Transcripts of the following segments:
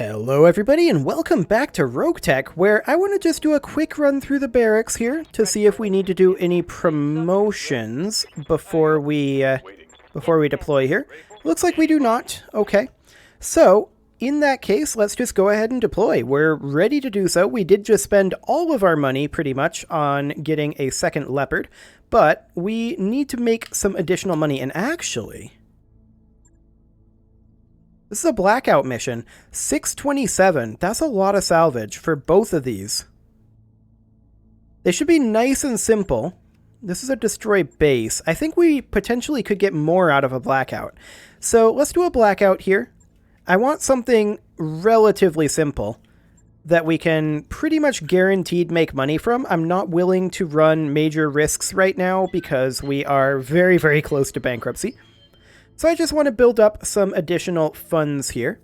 Hello everybody and welcome back to RogueTech, where I want to just do a quick run through the barracks here to see if we need to do any promotions before we deploy here. Looks like we do not. Okay. So, in that case, let's just go ahead and deploy. We're ready to do so. We did just spend all of our money, pretty much, on getting a second leopard, but we need to make some additional money, and actually... this is a blackout mission. 627. That's a lot of salvage for both of these. They should be nice and simple. This is a destroy base. I think we potentially could get more out of a blackout. So let's do a blackout here. I want something relatively simple that we can pretty much guaranteed make money from. I'm not willing to run major risks right now because we are very, very close to bankruptcy. So I just want to build up some additional funds here.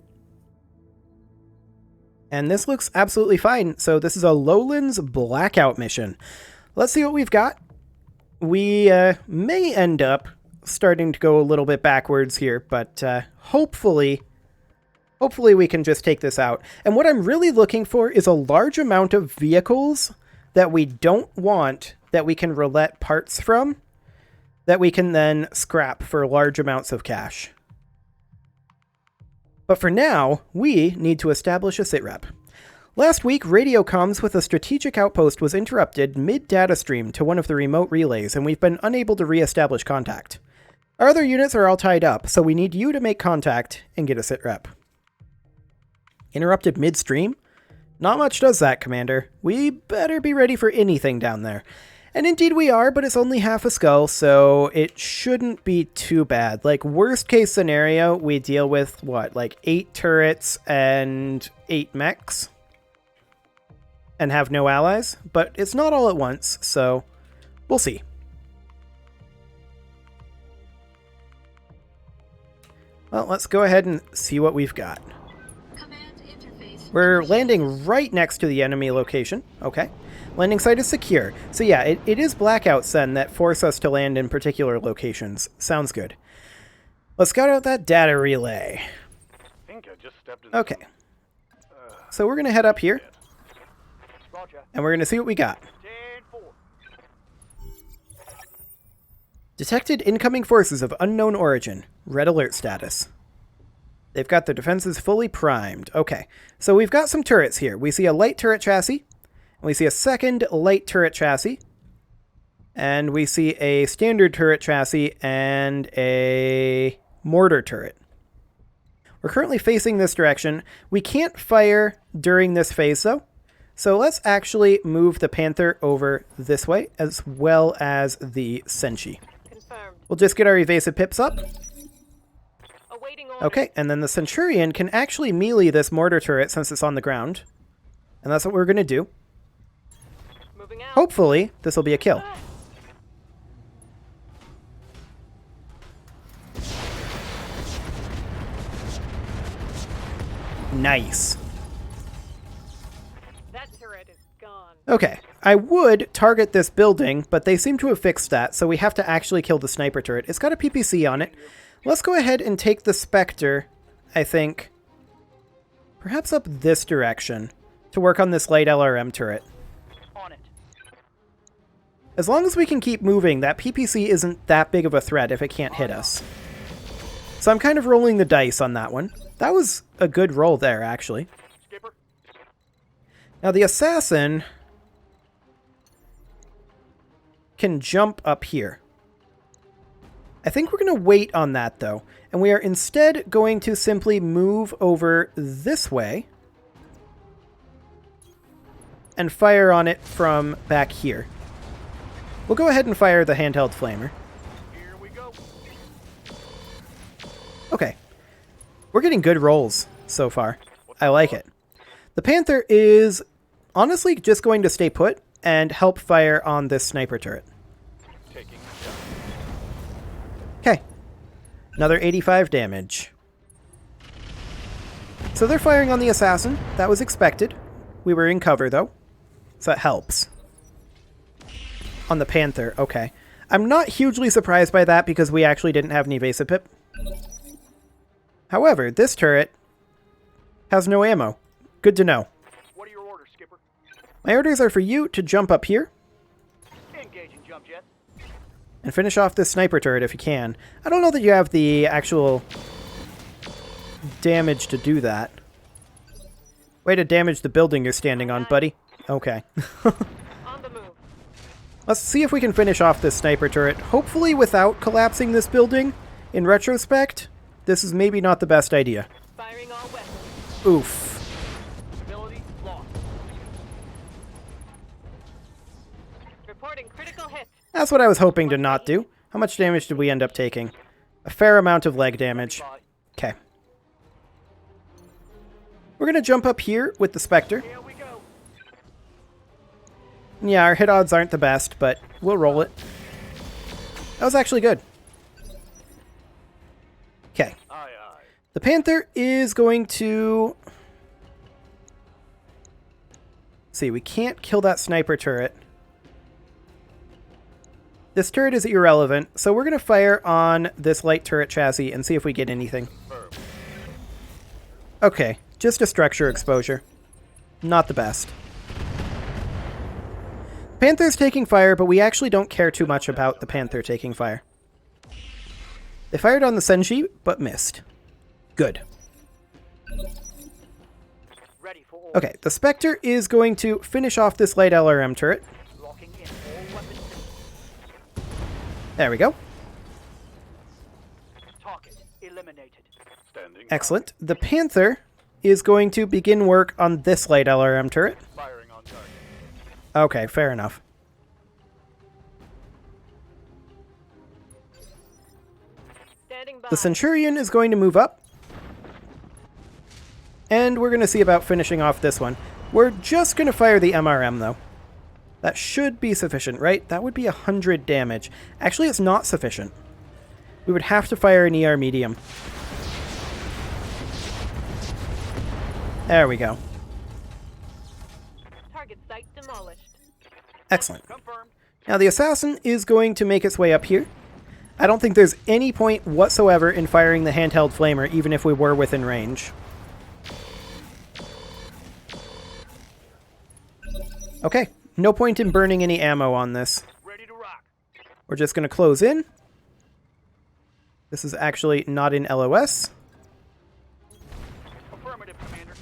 And this looks absolutely fine. So this is a Lowlands Blackout mission. Let's see what we've got. We may end up starting to go a little bit backwards here, but hopefully we can just take this out. And what I'm really looking for is a large amount of vehicles that we don't want that we can roulette parts from, that we can then scrap for large amounts of cash. But for now, we need to establish a sitrep. Last week, radio comms with a strategic outpost was interrupted mid-data stream to one of the remote relays, and we've been unable to re-establish contact. Our other units are all tied up, so we need you to make contact and get a sitrep. Interrupted midstream? Not much does that, Commander. We better be ready for anything down there. And indeed we are, but it's only half a skull, so it shouldn't be too bad. Like, worst case scenario, we deal with, what, like 8 turrets and 8 mechs? And have no allies? But it's not all at once, so we'll see. Well, let's go ahead and see what we've got. We're landing right next to the enemy location. Okay. Landing site is secure. So yeah, it is blackouts then that force us to land in particular locations. Sounds good. Let's scout out that data relay. Okay. So we're going to head up here. And we're going to see what we got. Detected incoming forces of unknown origin. Red alert status. They've got their defenses fully primed. Okay. So we've got some turrets here. We see a light turret chassis. We see a second light turret chassis, and we see a standard turret chassis and a mortar turret. We're currently facing this direction. We can't fire during this phase, though, so let's actually move the Panther over this way, as well as the Senshi. Confirmed. We'll just get our evasive pips up. Okay, and then the Centurion can actually melee this mortar turret since it's on the ground, and that's what we're going to do. Hopefully, this will be a kill. Nice. That turret is gone. Okay, I would target this building, but they seem to have fixed that, so we have to actually kill the sniper turret. It's got a PPC on it. Let's go ahead and take the Spectre, I think, perhaps up this direction to work on this light LRM turret. As long as we can keep moving, that PPC isn't that big of a threat if it can't hit us. So I'm kind of rolling the dice on that one. That was a good roll there, actually. Now the assassin can jump up here. I think we're going to wait on that, though. And we are instead going to simply move over this way and fire on it from back here. We'll go ahead and fire the handheld flamer. Here we go. Okay. We're getting good rolls so far. I like it. The Panther is honestly just going to stay put and help fire on this sniper turret. Okay. Another 85 damage. So they're firing on the assassin. That was expected. We were in cover, though. So that helps. On the Panther, okay. I'm not hugely surprised by that because we actually didn't have an evasive pip. However, this turret Has no ammo. Good to know. What are your orders, Skipper? My orders are for you to jump up here Engaging jump jet. and finish off this sniper turret if you can. I don't know that you have the actual damage to do that. Way to damage the building you're standing on, buddy. Okay. On the move. Let's see if we can finish off this sniper turret, hopefully without collapsing this building. In retrospect, this is maybe not the best idea. Firing all weapons. Oof. Ability lost. Reporting critical hit. That's what I was hoping to not do. How much damage did we end up taking? A fair amount of leg damage. Bye. Okay. We're going to jump up here with the Spectre. Here we go. Yeah, our hit odds aren't the best, but we'll roll it. That was actually good. Okay. Aye, aye. The Panther is going to... see, we can't kill that sniper turret. This turret is irrelevant, so we're going to fire on this light turret chassis and see if we get anything. Firm. Okay, just a structure exposure. Not the best. Panther's taking fire, but we actually don't care too much about the Panther taking fire. They fired on the Senshi, but missed. Good. Ready for all. Okay, the Spectre is going to finish off this light LRM turret. Locking in all weapons. There we go. Target eliminated. Standing. Excellent. The Panther is going to begin work on this light LRM turret. Firing on target. Okay, fair enough. Standing by. The Centurion is going to move up. And we're going to see about finishing off this one. We're just going to fire the MRM, though. That should be sufficient, right? That would be 100 damage. Actually, it's not sufficient. We would have to fire an ER medium. There we go. Target site demolished. Excellent. Confirmed. Now, the Assassin is going to make its way up here. I don't think there's any point whatsoever in firing the handheld flamer, even if we were within range. Okay, no point in burning any ammo on this. Ready to rock. We're just going to close in. This is actually not in LOS. Affirmative, Commander.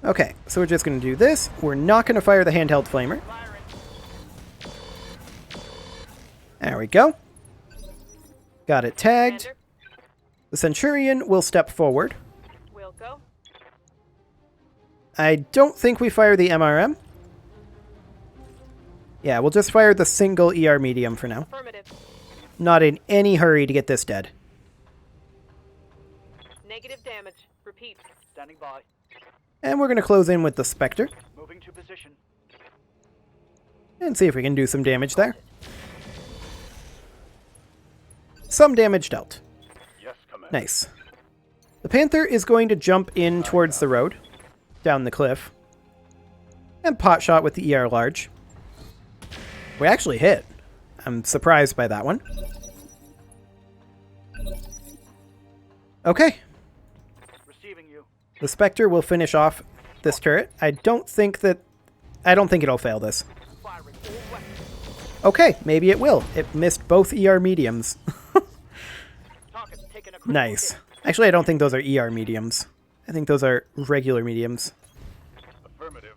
Okay, so we're just going to do this. We're not going to fire the handheld flamer. Firing. There we go. Got it tagged. Commander, The Centurion will step forward. we'll go. I don't think we fire the MRM. Yeah, we'll just fire the single ER medium for now. Affirmative. Not in any hurry to get this dead. Negative damage. Repeat. Standing by. And we're going to close in with the Spectre Moving to position. and see if we can do some damage there. Some damage dealt. Yes, Commander. Nice. The Panther is going to jump in towards the road, down the cliff, and pot shot with the ER large. We actually hit. I'm surprised by that one. Okay, Receiving you. the Spectre will finish off this turret. I don't think it'll fail this. Firing all weapons. Okay, maybe it will. It missed both ER mediums. Target taking a critical Nice. hit. Actually, I don't think those are ER mediums. I think those are regular mediums. Affirmative.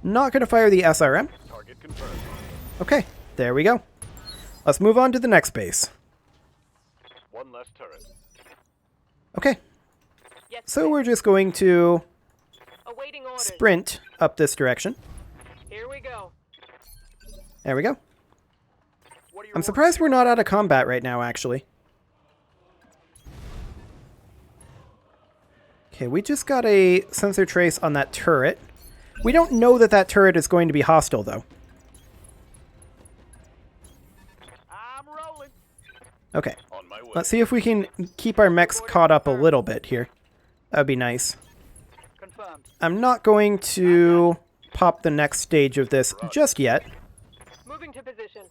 Not going to fire the SRM. Target confirmed. Okay, there we go. Let's move on to the next base. One less turret. Okay, Yes. so we're just going to Awaiting orders. sprint up this direction. Here we go. There we go. What are your I'm surprised we're not out of combat right now, actually. Okay, we just got a sensor trace on that turret. We don't know that that turret is going to be hostile, though. I'm rolling. Okay, On my way. let's see if we can keep our mechs caught up a little bit here. That would be nice. Confirmed. I'm not going to pop the next stage of this just yet. Moving to position.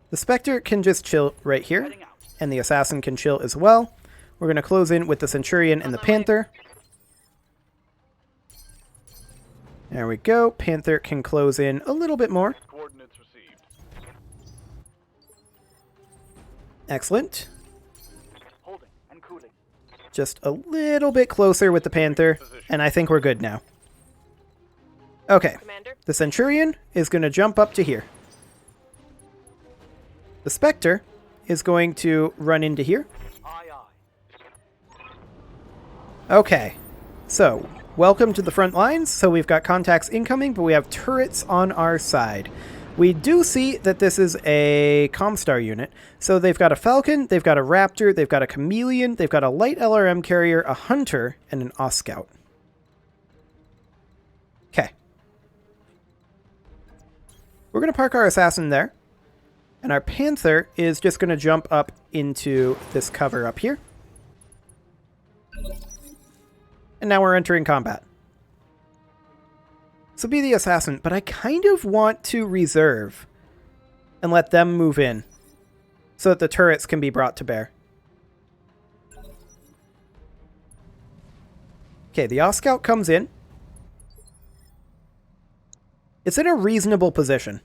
The Spectre can just chill right here, Heading out. and the Assassin can chill as well. We're going to close in with the Centurion and the Panther. There we go. Panther can close in a little bit more. Coordinates received. Excellent. Holding and cooling. Just a little bit closer with the Panther, and I think we're good now. Okay, Commander. the Centurion is going to jump up to here. The Spectre is going to run into here. Aye, aye. Okay, so welcome to the front lines. So we've got contacts incoming, but we have turrets on our side. We do see that this is a Comstar unit. So they've got a Falcon, they've got a Raptor, they've got a Chameleon, they've got a light LRM carrier, a Hunter, and an Oscout. Okay. We're going to park our Assassin there. And our Panther is just going to jump up into this cover up here. And now we're entering combat. So be the Assassin, but I kind of want to reserve and let them move in so that the turrets can be brought to bear. Okay, the Oscout comes in. It's in a reasonable position.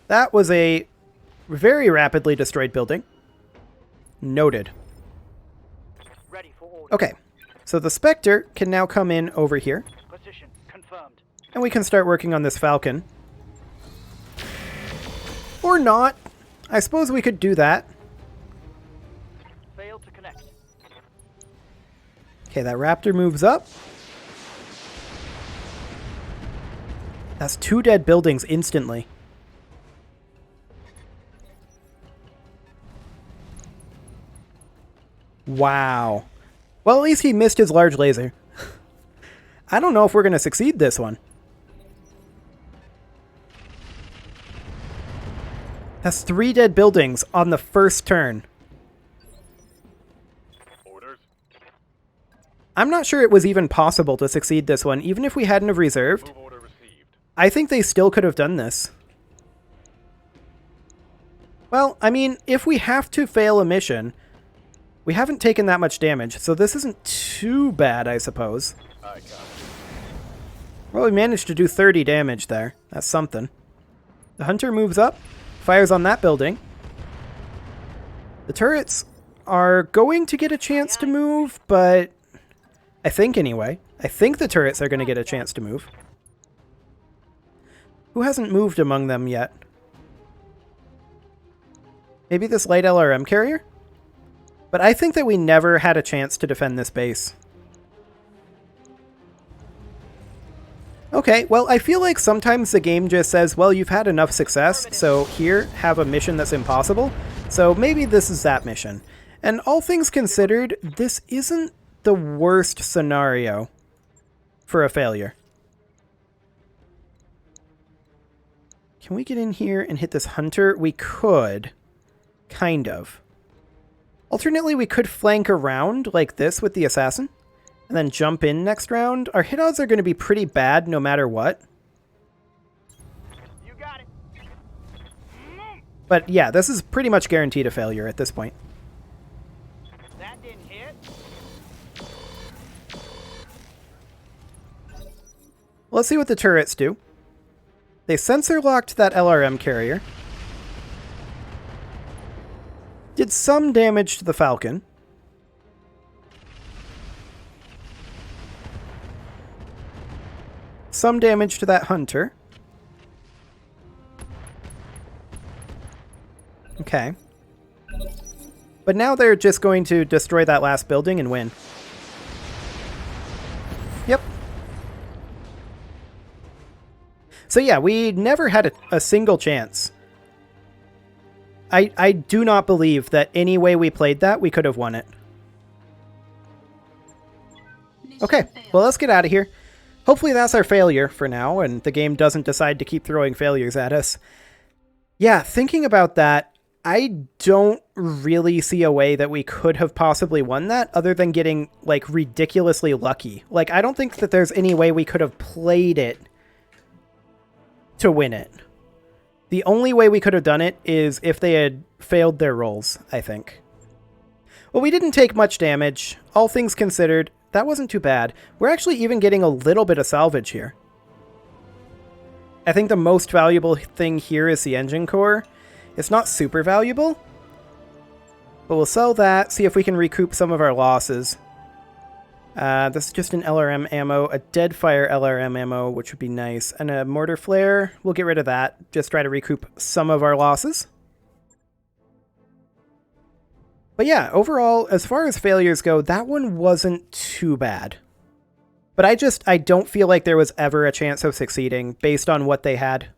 That was a very rapidly destroyed building. Noted. Ready for order. Okay, so the Spectre can now come in over here, Position confirmed. and we can start working on this Falcon. Or not. I suppose we could do that. Failed to connect. Okay, that Raptor moves up. That's 2 dead buildings instantly. Wow. Well, at least he missed his large laser. I don't know if we're going to succeed this one. That's 3 dead buildings on the first turn. Orders. I'm not sure it was even possible to succeed this one, even if we hadn't have reserved. Move order received. I think they still could have done this. Well, I mean, if we have to fail a mission, we haven't taken that much damage, so this isn't too bad, I suppose. I got it. Well, we managed to do 30 damage there. That's something. The Hunter moves up, fires on that building. The turrets are going to get a chance to move, but I think anyway. I think the turrets are going to get a chance to move. Who hasn't moved among them yet? Maybe this light LRM carrier? But I think that we never had a chance to defend this base. Okay, well, I feel like sometimes the game just says, well, you've had enough success, so here, have a mission that's impossible. So maybe this is that mission. And all things considered, this isn't the worst scenario for a failure. Can we get in here and hit this Hunter? We could. Kind of. Alternately, we could flank around like this with the Assassin, and then jump in next round. Our hit odds are going to be pretty bad no matter what. You got it. But yeah, this is pretty much guaranteed a failure at this point. That didn't hit. Let's see what the turrets do. They sensor locked that LRM carrier. Did some damage to the Falcon. Some damage to that Hunter. Okay. But now they're just going to destroy that last building and win. Yep. So yeah, we never had a single chance. I do not believe that any way we played that, we could have won it. Okay, well, let's get out of here. Hopefully that's our failure for now, and the game doesn't decide to keep throwing failures at us. Yeah, thinking about that, I don't really see a way that we could have possibly won that other than getting, like, ridiculously lucky. Like, I don't think that there's any way we could have played it to win it. The only way we could have done it is if they had failed their rolls, I think. Well, we didn't take much damage. All things considered, that wasn't too bad. We're actually even getting a little bit of salvage here. I think the most valuable thing here is the engine core. It's not super valuable, but we'll sell that, see if we can recoup some of our losses. This is just an LRM ammo, a Deadfire LRM ammo, which would be nice, and a mortar flare. We'll get rid of that, just try to recoup some of our losses. But yeah, overall, as far as failures go, that one wasn't too bad. But I don't feel like there was ever a chance of succeeding based on what they had.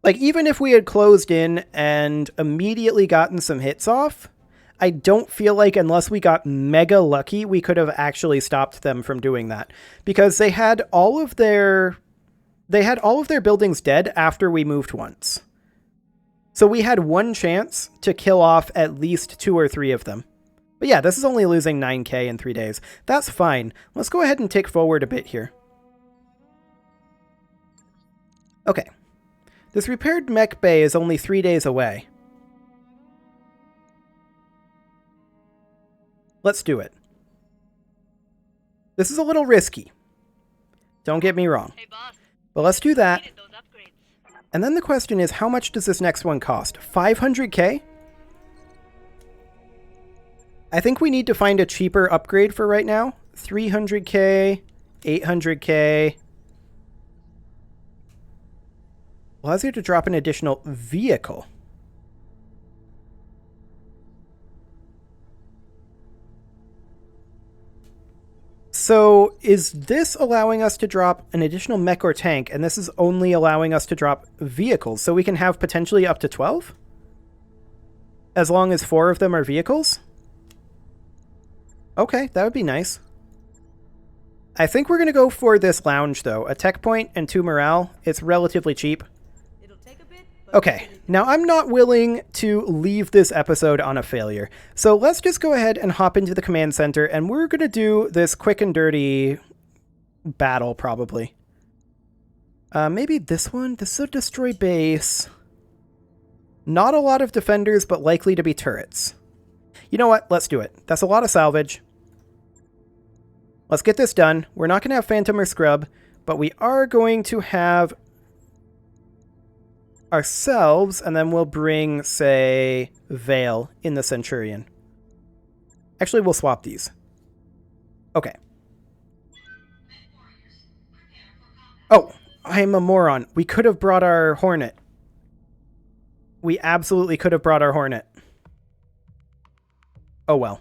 Like, even if we had closed in and immediately gotten some hits off, I don't feel like unless we got mega lucky, we could have actually stopped them from doing that. Because they had all of their buildings dead after we moved once. So we had one chance to kill off at least 2 or 3 of them. But yeah, this is only losing 9k in 3 days. That's fine. Let's go ahead and tick forward a bit here. Okay. This repaired mech bay is only 3 days away. Let's do it. This is a little risky. Don't get me wrong. Hey boss, But let's do that. needed those upgrades. And then the question is, how much does this next one cost? 500k? I think we need to find a cheaper upgrade for right now. 300k, 800k. Allows you to drop an additional vehicle. So is this allowing us to drop an additional mech or tank, and this is only allowing us to drop vehicles, so we can have potentially up to 12? As long as 4 of them are vehicles? Okay, that would be nice. I think we're going to go for this lounge, though. A tech point and 2 morale. It's relatively cheap. Okay, now I'm not willing to leave this episode on a failure. So let's just go ahead and hop into the command center, and we're going to do this quick and dirty battle, probably. Maybe this one? This is a destroy base. Not a lot of defenders, but likely to be turrets. You know what? Let's do it. That's a lot of salvage. Let's get this done. We're not going to have Phantom or Scrub, but we are going to have ourselves, and then we'll bring, say, Vale in the Centurion. Actually, we'll swap these. Okay. Oh, I'm a moron. We could have brought our Hornet. We absolutely could have brought our Hornet. Oh well.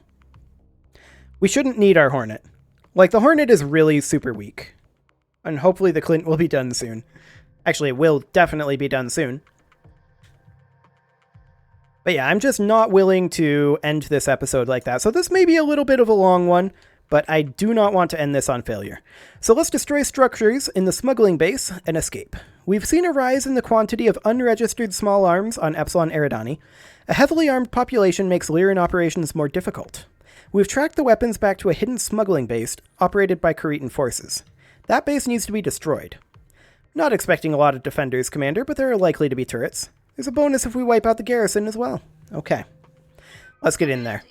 We shouldn't need our Hornet. Like, the Hornet is really super weak. And hopefully the Clint will be done soon. Actually, it will definitely be done soon. But yeah, I'm just not willing to end this episode like that. So this may be a little bit of a long one, but I do not want to end this on failure. So let's destroy structures in the smuggling base and escape. We've seen a rise in the quantity of unregistered small arms on Epsilon Eridani. A heavily armed population makes Lyran operations more difficult. We've tracked the weapons back to a hidden smuggling base operated by Kharitan forces. That base needs to be destroyed. Not expecting a lot of defenders, Commander, but there are likely to be turrets. There's a bonus if we wipe out the garrison as well. Okay. Let's get in there.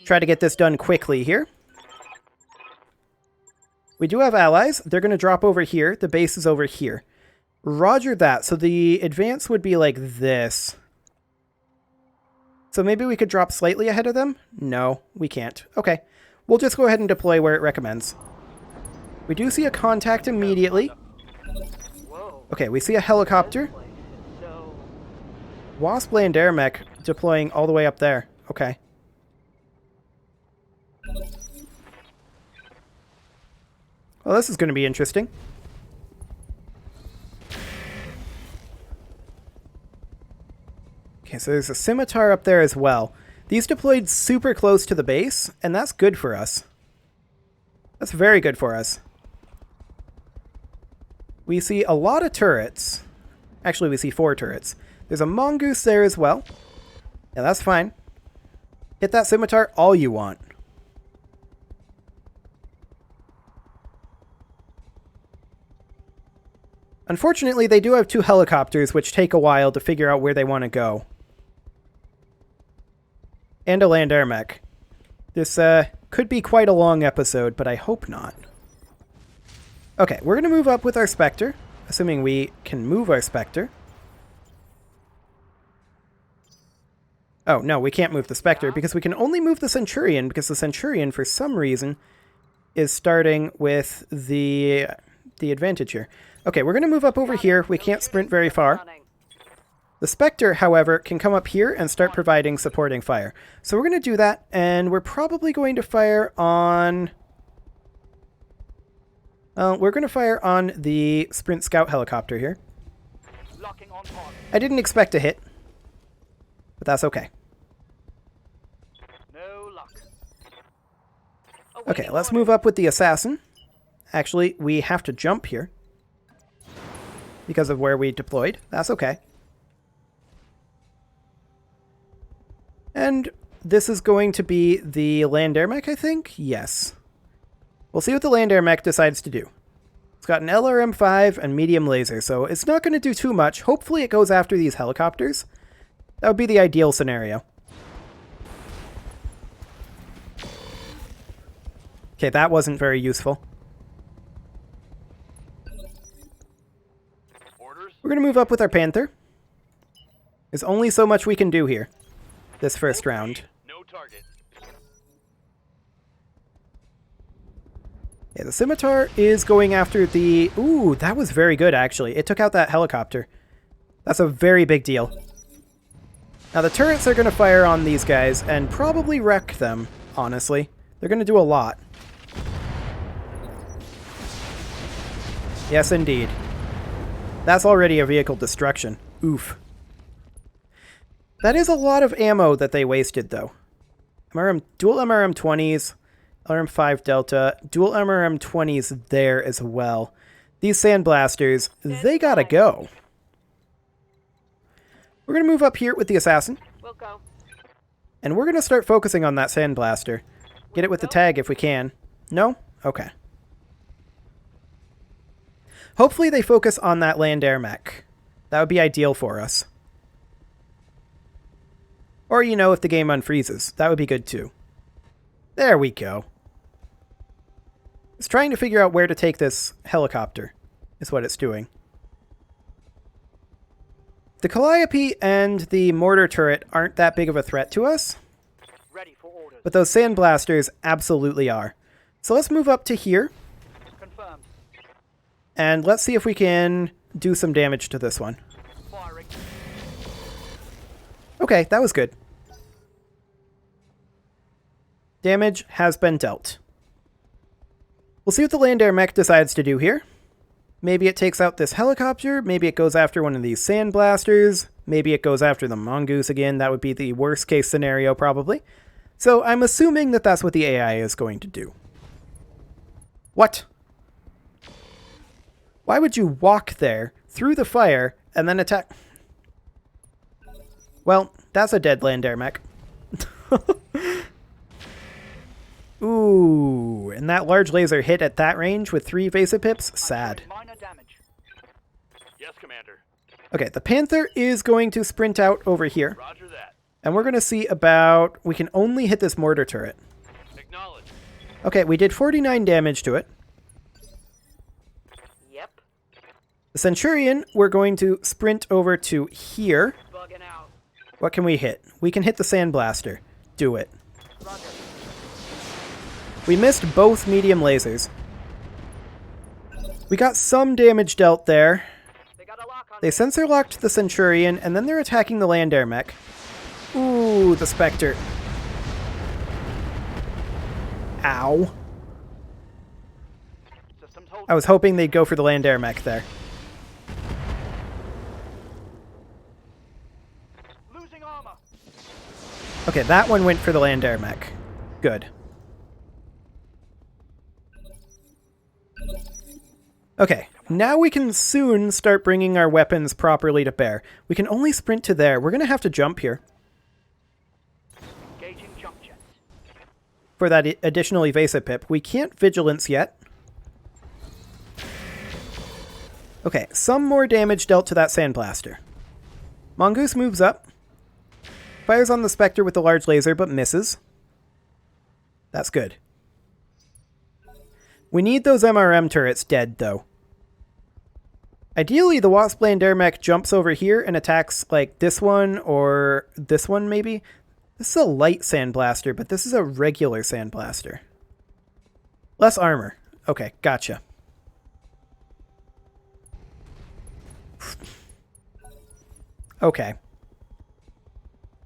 Try to get this done quickly here. We do have allies. They're going to drop over here. The base is over here. Roger that. So the advance would be like this. So maybe we could drop slightly ahead of them? No, we can't. Okay. We'll just go ahead and deploy where it recommends. We do see a contact immediately. Okay, we see a helicopter. Wasp land air mech deploying all the way up there. Okay. Well, this is going to be interesting. Okay, so there's a scimitar up there as well. These deployed super close to the base, and that's good for us. That's very good for us. We see a lot of turrets. Actually, we see 4 turrets. There's a mongoose there as well. Yeah, that's fine. Hit that scimitar all you want. Unfortunately, they do have 2 helicopters, which take a while to figure out where they want to go. And a land air mech. This could be quite a long episode, but I hope not. Okay, we're going to move up with our Spectre, assuming we can move our Spectre. Oh, no, we can't move the Spectre, because we can only move the Centurion, because the Centurion, for some reason, is starting with the advantage here. Okay, we're going to move up over here. We can't sprint very far. The Spectre, however, can come up here and start providing supporting fire. So we're going to do that, and we're probably going to fire on... we're going to fire on the Sprint Scout helicopter here. Locking on target. I didn't expect a hit, but that's okay. No luck. Okay, let's move up with the Assassin. Actually, we have to jump here because of where we deployed. That's okay. And this is going to be the land air mech, I think? Yes. We'll see what the land air mech decides to do. It's got an LRM-5 and medium laser, so it's not going to do too much. Hopefully it goes after these helicopters. That would be the ideal scenario. Okay, that wasn't very useful. Orders. We're going to move up with our Panther. There's only so much we can do here this first round. No target. Yeah, the Scimitar is going after the... Ooh, that was very good, actually. It took out that helicopter. That's a very big deal. Now, the turrets are going to fire on these guys and probably wreck them, honestly. They're going to do a lot. Yes, indeed. That's already a vehicle destruction. Oof. That is a lot of ammo that they wasted, though. Dual MRM-20s, LRM-5 Delta, dual MRM-20s there as well. These sandblasters, they gotta go. We're gonna move up here with the Assassin. We'll go. And we're gonna start focusing on that sandblaster. Get it with the tag if we can. No? Okay. Hopefully they focus on that land air mech. That would be ideal for us. Or, you know, if the game unfreezes. That would be good too. There we go. It's trying to figure out where to take this helicopter, is what it's doing. The Calliope and the mortar turret aren't that big of a threat to us, Ready for orders. but those sandblasters absolutely are. So let's move up to here, Confirmed. and let's see if we can do some damage to this one. Firing. Okay, that was good. Damage has been dealt. We'll see what the land air mech decides to do here. Maybe it takes out this helicopter, maybe it goes after one of these sandblasters, maybe it goes after the mongoose again. That would be the worst case scenario probably. So I'm assuming that that's what the AI is going to do. What? Why would you walk there, through the fire, and then attack? Well, that's a dead land air mech. Ooh, and that large laser hit at that range with 3 evasive pips? Sad. Minor damage. Yes, Commander. Okay, the Panther is going to sprint out over here, Roger that. and we're going to see about... We can only hit this mortar turret. Acknowledge. Okay, we did 49 damage to it. Yep. The Centurion, we're going to sprint over to here. Bugging out. What can we hit? We can hit the Sandblaster. Do it. Roger. We missed both medium lasers. We got some damage dealt there. They got a lock on They sensor locked the Centurion, and then they're attacking the land air mech. Ooh, the Spectre. Ow. Systems hold. I was hoping they'd go for the land air mech there. Losing armor. Okay, that one went for the land air mech. Good. Okay, now we can soon start bringing our weapons properly to bear. We can only sprint to there. We're going to have to jump here Engaging jump jets. for that additional evasive pip. We can't vigilance yet. Okay, some more damage dealt to that sandblaster. Mongoose moves up. Fires on the Spectre with the large laser, but misses. That's good. We need those MRM turrets dead, though. Ideally, the Wasp Land Air Mech jumps over here and attacks, like, this one or this one, maybe. This is a light sandblaster, but this is a regular sandblaster. Less armor. Okay, gotcha. Okay.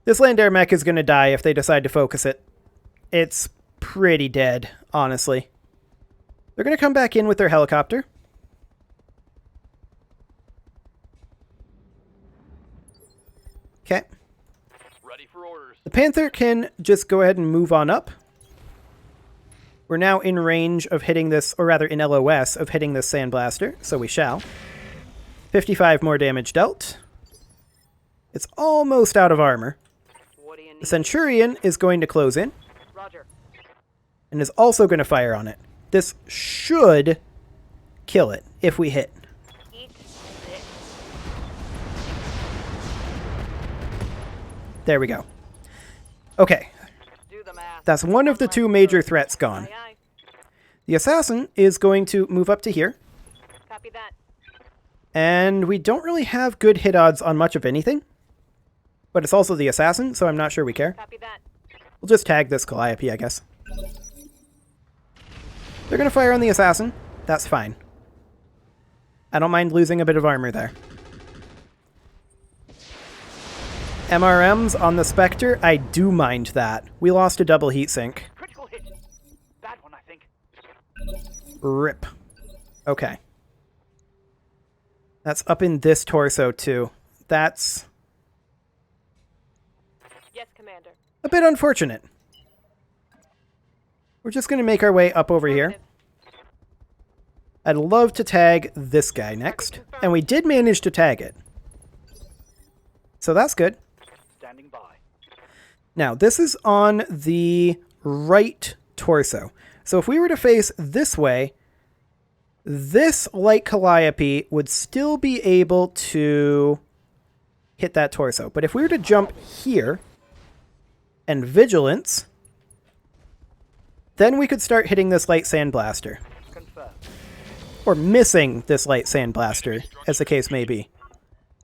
This Land Air Mech is going to die if they decide to focus it. It's pretty dead, honestly. They're going to come back in with their helicopter. Okay. Ready for orders. The Panther can just go ahead and move on up. We're now in range of hitting this, or rather in LOS, of hitting this Sandblaster, so we shall. 55 more damage dealt. It's almost out of armor. What do you need? The Centurion is going to close in, Roger. and is also going to fire on it. This should kill it, if we hit. Eat this. There we go. Okay, Do the math. that's one of the two major threats gone. Aye, aye. The Assassin is going to move up to here, Copy that. and we don't really have good hit odds on much of anything. But it's also the Assassin, so I'm not sure we care. Copy that. We'll just tag this Calliope, I guess. They're going to fire on the Assassin. That's fine. I don't mind losing a bit of armor there. MRMs on the Spectre, I do mind that. We lost a double heatsink. Critical hit. Bad one, I think. RIP. Okay. That's up in this torso, too. That's Yes, Commander. a bit unfortunate. We're just going to make our way up over here. Affirmative. I'd love to tag this guy next. And we did manage to tag it. So that's good. Standing by. Now, this is on the right torso. So if we were to face this way, this light Calliope would still be able to hit that torso. But if we were to jump here and Vigilance, then we could start hitting this light Sandblaster. Confirmed. Or missing this light Sandblaster, as the case may be.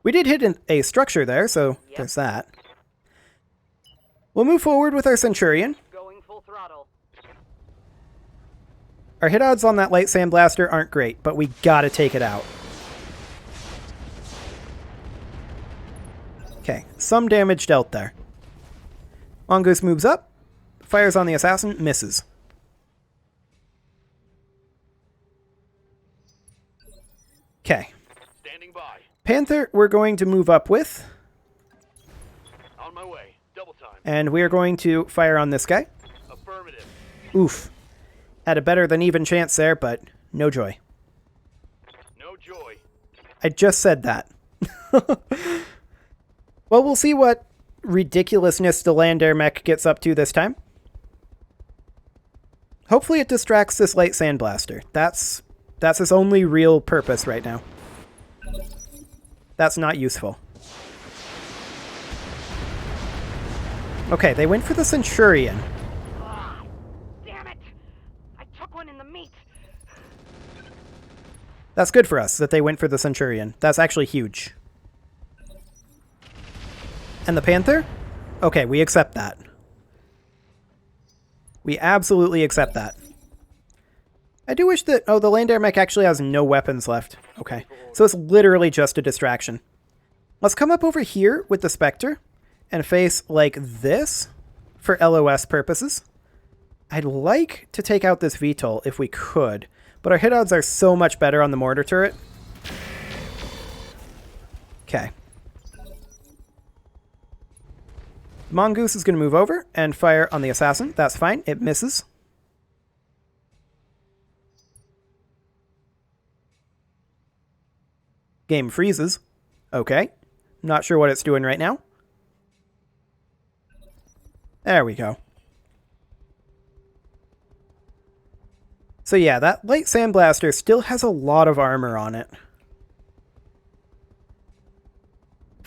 We did hit a structure there, so there's that. We'll move forward with our Centurion. Going full throttle. Our hit odds on that light Sandblaster aren't great, but we gotta take it out. Okay, some damage dealt there. Mongoose moves up, fires on the Assassin, misses. Okay. Standing by. Panther, we're going to move up with, On my way. Double time. and we're going to fire on this guy. Affirmative. Oof. Had a better than even chance there, but no joy. No joy. I just said that. Well, we'll see what ridiculousness the Land Air Mech gets up to this time. Hopefully it distracts this light Sandblaster. That's its only real purpose right now. That's not useful. Okay, they went for the Centurion. Ah, damn it! I took one in the meat. That's good for us that they went for the Centurion. That's actually huge. And the Panther? Okay, we accept that. We absolutely accept that. I do wish that... Oh, the Land Air Mech actually has no weapons left. Okay, so it's literally just a distraction. Let's come up over here with the Spectre and face like this for LOS purposes. I'd like to take out this VTOL if we could, but our hit odds are so much better on the mortar turret. Okay. Mongoose is going to move over and fire on the Assassin. That's fine. It misses. Game freezes. Okay. Not sure what it's doing right now. There we go. So yeah, that light Sandblaster still has a lot of armor on it.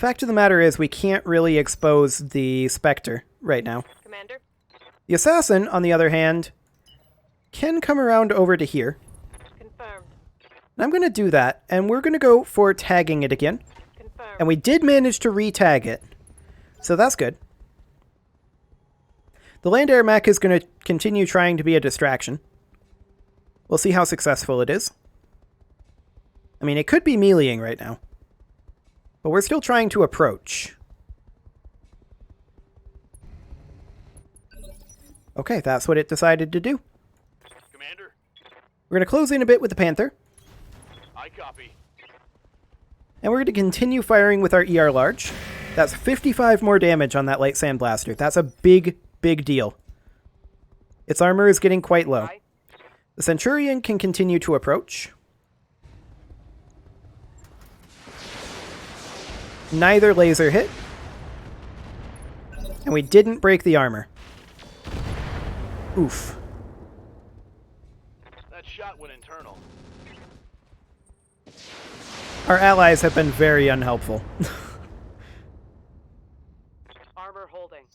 Fact of the matter is, we can't really expose the Spectre right now. Commander? The Assassin, on the other hand, can come around over to here. Confirmed. And I'm going to do that, and we're going to go for tagging it again. Confirmed. And we did manage to re-tag it, so that's good. The land air mech is going to continue trying to be a distraction. We'll see how successful it is. I mean, it could be meleeing right now. But we're still trying to approach. Okay, that's what it decided to do. Commander, We're going to close in a bit with the Panther. I copy. And we're going to continue firing with our ER large. That's 55 more damage on that light sandblaster. That's a big, big deal. Its armor is getting quite low. Aye. The Centurion can continue to approach. Neither laser hit. And we didn't break the armor. Oof. That shot went internal. Our allies have been very unhelpful. Armor holding.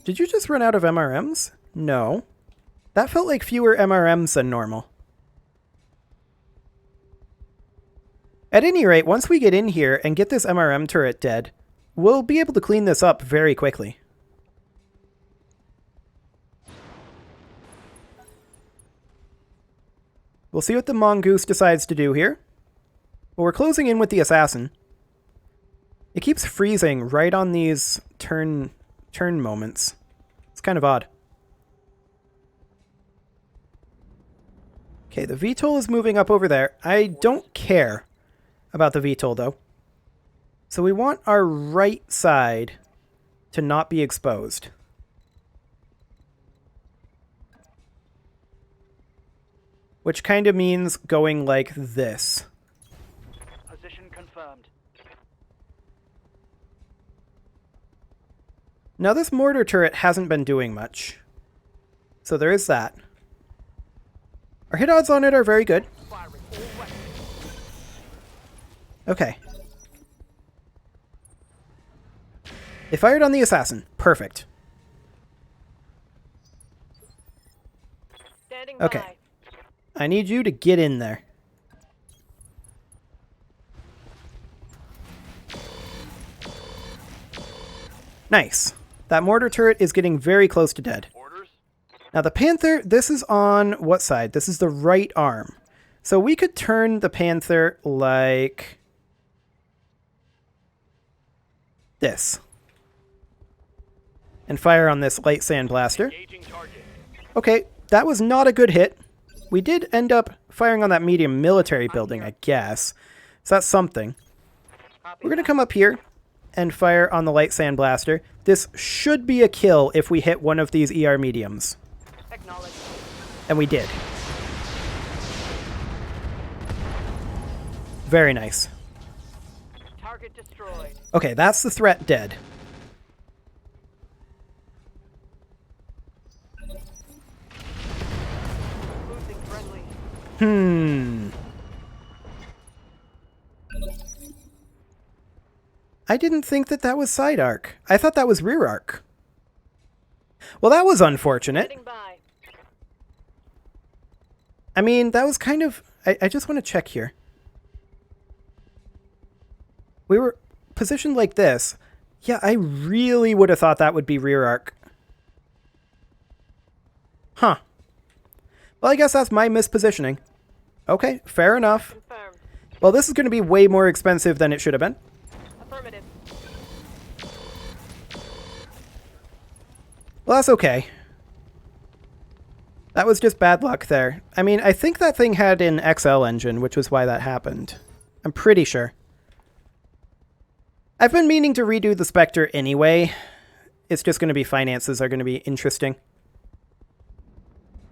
Did you just run out of MRMs? No. That felt like fewer MRMs than normal. At any rate, once we get in here and get this MRM turret dead, we'll be able to clean this up very quickly. We'll see what the Mongoose decides to do here. Well, we're closing in with the Assassin. It keeps freezing right on these turn moments. It's kind of odd. Okay, the VTOL is moving up over there. I don't care about the VTOL, though. So we want our right side to not be exposed. Which kind of means going like this. Position confirmed. Now this mortar turret hasn't been doing much. So there is that. Our hit odds on it are very good. Firing all weapons. Okay. They fired on the Assassin. Perfect. Standing Okay. by. I need you to get in there. Nice. That mortar turret is getting very close to dead. Orders? Now the Panther, this is on what side? This is the right arm. So we could turn the Panther like this. And fire on this light sandblaster. Engaging target. Okay, that was not a good hit. We did end up firing on that medium military building, I guess. So that's something. Copy We're going to that. come up here and fire on the light sandblaster. This should be a kill if we hit one of these ER mediums. Acknowledge. And we did. Very nice. Target destroyed. Okay, that's the threat dead. Losing friendly. I didn't think that that was side arc. I thought that was rear arc. Well, that was unfortunate. Standing by. I mean, that was kind of... I just want to check here. We were positioned like this. Yeah, I really would have thought that would be rear arc. Huh. Well, I guess that's my mispositioning. Okay, fair enough. Confirmed. Well, this is going to be way more expensive than it should have been. Affirmative. Well, that's okay. That was just bad luck there. I mean, I think that thing had an XL engine, which was why that happened. I'm pretty sure. I've been meaning to redo the Spectre anyway. It's just going to be finances are going to be interesting.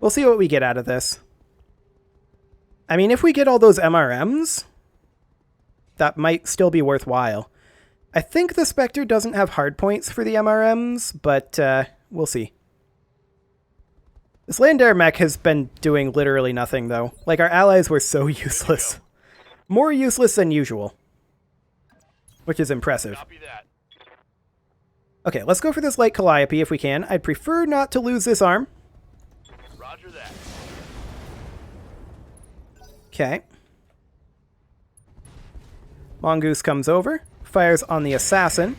We'll see what we get out of this. I mean, if we get all those MRMs, that might still be worthwhile. I think the Spectre doesn't have hard points for the MRMs, but we'll see. This land air mech has been doing literally nothing, though. Like, our allies were so useless. More useless than usual. which is impressive. Copy that. Okay, let's go for this light calliope if we can. I'd prefer not to lose this arm. Roger that. Okay. Mongoose comes over, fires on the assassin.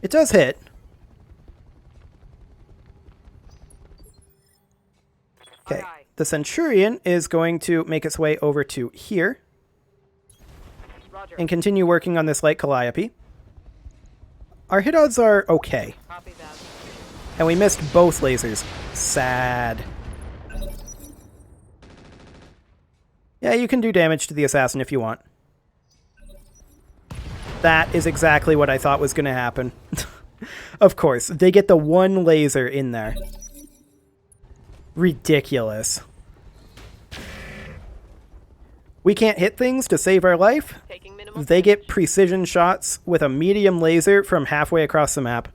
It does hit. Okay, Aye, aye. the Centurion is going to make its way over to here Roger. and continue working on this light calliope. Our hit odds are okay, Copy that. and we missed both lasers. Sad. Yeah, you can do damage to the assassin if you want. That is exactly what I thought was going to happen. Of course, they get the one laser in there. Ridiculous. We can't hit things to save our life. Taking minimum. They get precision shots with a medium laser from halfway across the map.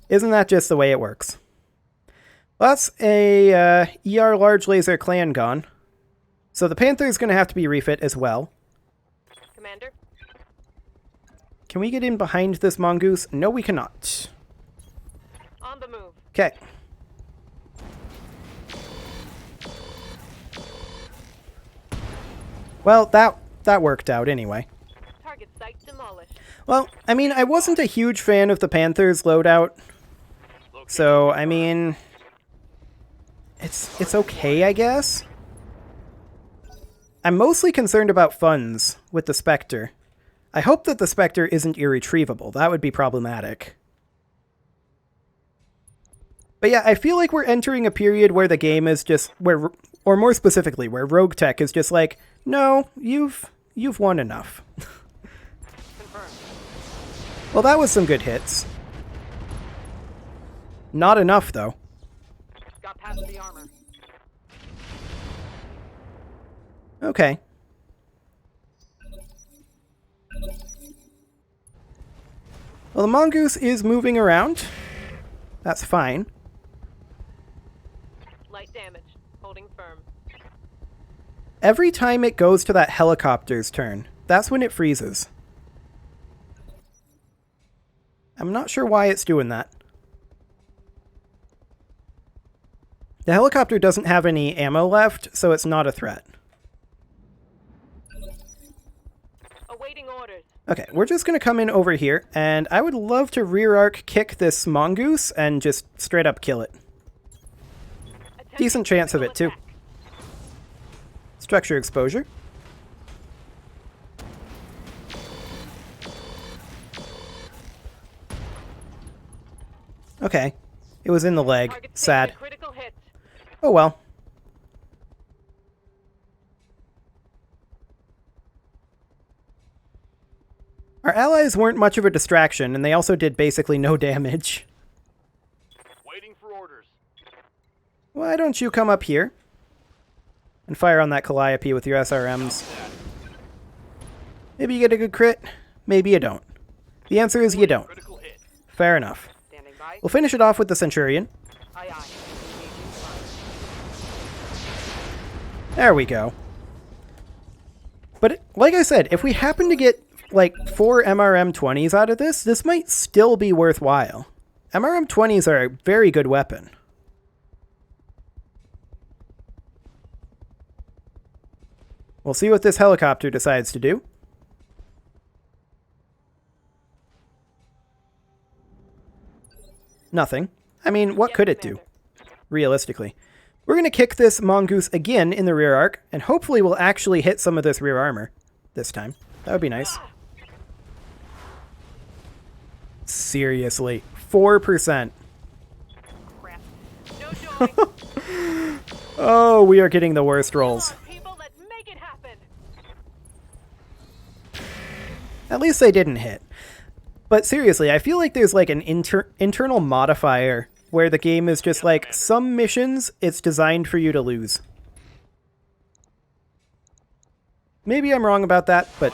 Isn't that just the way it works? Well, that's a ER large laser clan gone. So the Panther is going to have to be refit as well. Commander. Can we get in behind this mongoose? No, we cannot. On the move. Okay. Well, that worked out anyway. Target site demolished. Well, I mean, I wasn't a huge fan of the Panther's loadout. So, I mean, it's okay, I guess. I'm mostly concerned about funds with the Spectre. I hope that the Spectre isn't irretrievable. That would be problematic. But yeah, I feel like we're entering a period where the game is just where, or more specifically, where RogueTech is just like, no, you've won enough. Confirmed. Well, that was some good hits. Not enough, though. Got past the armor. Okay. Well, the mongoose is moving around. That's fine. Light damage. Holding firm. Every time it goes to that helicopter's turn, that's when it freezes. I'm not sure why it's doing that. The helicopter doesn't have any ammo left, so it's not a threat. Awaiting orders. Okay, we're just going to come in over here, and I would love to rear arc kick this mongoose and just straight up kill it. Attempting Decent chance of it, critical too. attack. Structure exposure. Okay, it was in the leg. Target taking Sad. a critical hit. Oh well. Our allies weren't much of a distraction, and they also did basically no damage. Waiting for orders. Why don't you come up here and fire on that Calliope with your SRMs? Maybe you get a good crit, maybe you don't. The answer is you don't. Critical hit. Fair enough. Standing by. We'll finish it off with the Centurion. Aye, aye. Engaging fire. There we go. But like I said, if we happen to get like 4 MRM-20s out of this, this might still be worthwhile. MRM-20s are a very good weapon. We'll see what this helicopter decides to do. Nothing. I mean, what Yes, could it do? Commander. Realistically. We're going to kick this mongoose again in the rear arc, and hopefully we'll actually hit some of this rear armor this time. That would be nice. Seriously. 4%. Crap. No joy. Oh, we are getting the worst rolls. Come on, people, let's make it happen. At least they didn't hit. But seriously, I feel like there's like an internal modifier where the game is just like, some missions, it's designed for you to lose. Maybe I'm wrong about that, but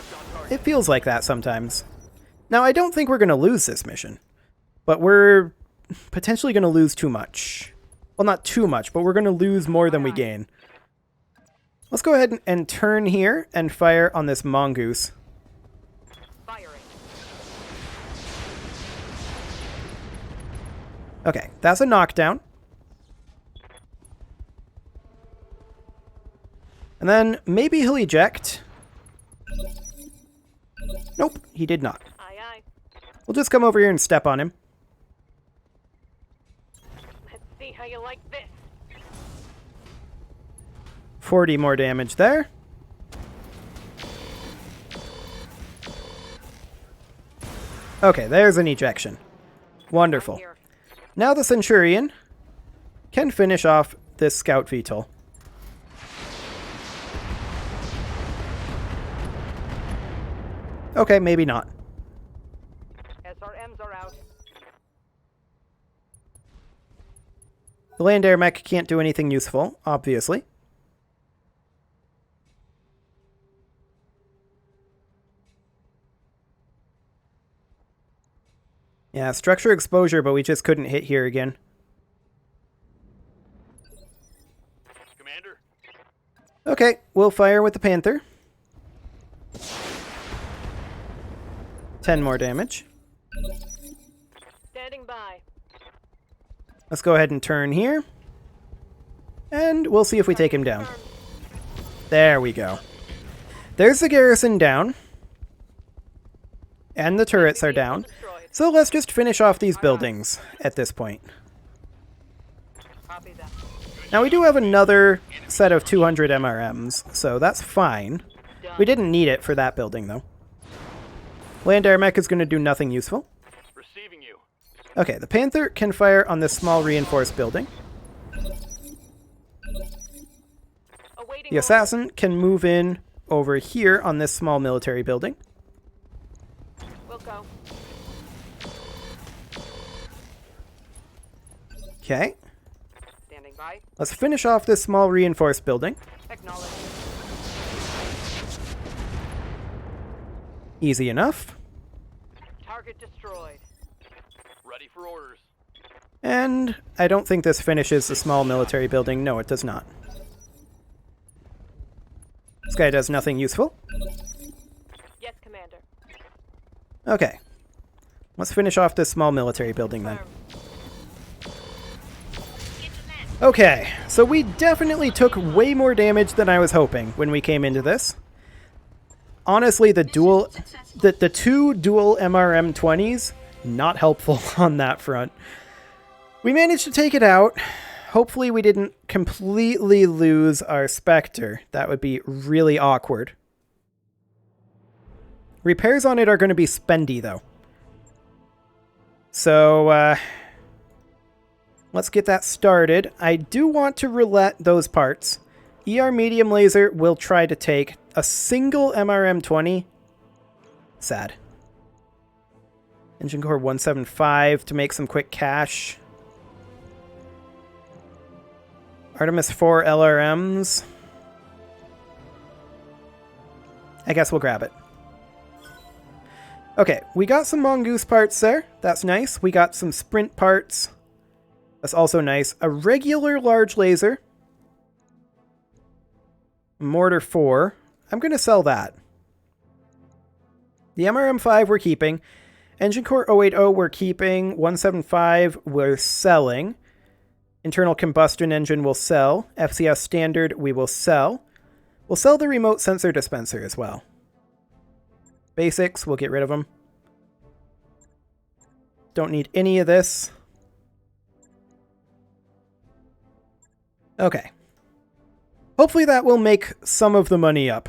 it feels like that sometimes. Now, I don't think we're going to lose this mission, but we're potentially going to lose too much. Well, not too much, but we're going to lose more than we gain. Let's go ahead and turn here and fire on this mongoose. Firing. Okay, that's a knockdown. And then maybe he'll eject. Nope, he did not. Aye, aye. We'll just come over here and step on him. Let's see how you like this. 40 more damage there. Okay, there's an ejection. Wonderful. Here. Now the Centurion can finish off this Scout VTOL. Okay, maybe not. SRMs are out. The land air mech can't do anything useful, obviously. Yeah, structure exposure, but we just couldn't hit here again. Commander, Okay, we'll fire with the Panther. 10 more damage. Standing by. Let's go ahead and turn here. And we'll see if we take him down. There we go. There's the garrison down. And the turrets are down. So let's just finish off these buildings at this point. Copy that. Now we do have another set of 200 MRMs, so that's fine. We didn't need it for that building, though. Land air mech is going to do nothing useful. receiving you. Okay, the Panther can fire on this small reinforced building. Awaiting The Assassin can move in over here on this small military building. We'll go. Okay, Standing by. let's finish off this small reinforced building. Acknowledge. Easy enough. Target destroyed. Ready for orders. And I don't think this finishes the small military building. No, it does not. This guy does nothing useful. Yes, Commander. Okay. Let's finish off this small military building then. Firm. Okay, so we definitely took way more damage than I was hoping when we came into this. Honestly, the two dual MRM 20s, not helpful on that front. We managed to take it out. Hopefully we didn't completely lose our Spectre. That would be really awkward. Repairs on it are going to be spendy, though. So, let's get that started. I do want to roulette those parts. ER medium laser will try to take a single MRM 20. Sad. Engine core 175 to make some quick cash. Artemis 4 LRMs. I guess we'll grab it. Okay, we got some Mongoose parts there. That's nice. We got some sprint parts. That's also nice. A regular large laser. Mortar 4. I'm going to sell that. The MRM5 we're keeping. Engine core 080 we're keeping. 175 we're selling. Internal combustion engine will sell. FCS standard we will sell. We'll sell the remote sensor dispenser as well. Basics, we'll get rid of them. Don't need any of this. Okay. Hopefully that will make some of the money up.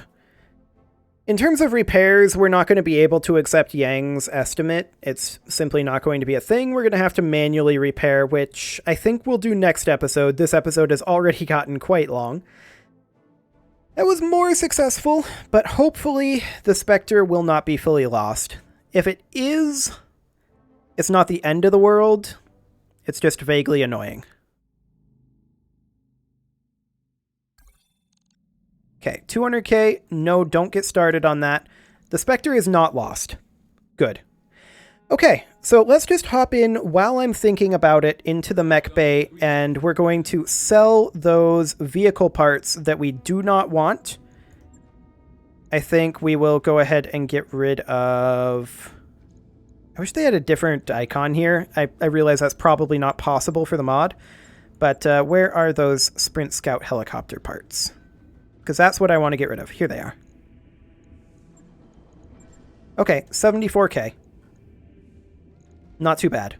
In terms of repairs, we're not going to be able to accept Yang's estimate. It's simply not going to be a thing. We're going to have to manually repair, which I think we'll do next episode. This episode has already gotten quite long. That was more successful, but hopefully the Spectre will not be fully lost. If it is, it's not the end of the world. It's just vaguely annoying. Okay, 200k. No, don't get started on that. The Spectre is not lost. Good. Okay, so let's just hop in while I'm thinking about it into the mech bay, and we're going to sell those vehicle parts that we do not want. I think we will go ahead and get rid of... I wish they had a different icon here. I realize that's probably not possible for the mod. But where are those Sprint Scout helicopter parts? Because that's what I want to get rid of. Here they are. Okay, 74K. Not too bad.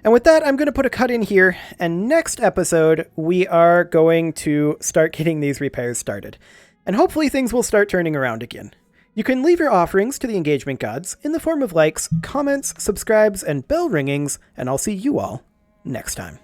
And with that, I'm going to put a cut in here, and next episode, we are going to start getting these repairs started. And hopefully things will start turning around again. You can leave your offerings to the engagement gods in the form of likes, comments, subscribes, and bell ringings, and I'll see you all next time.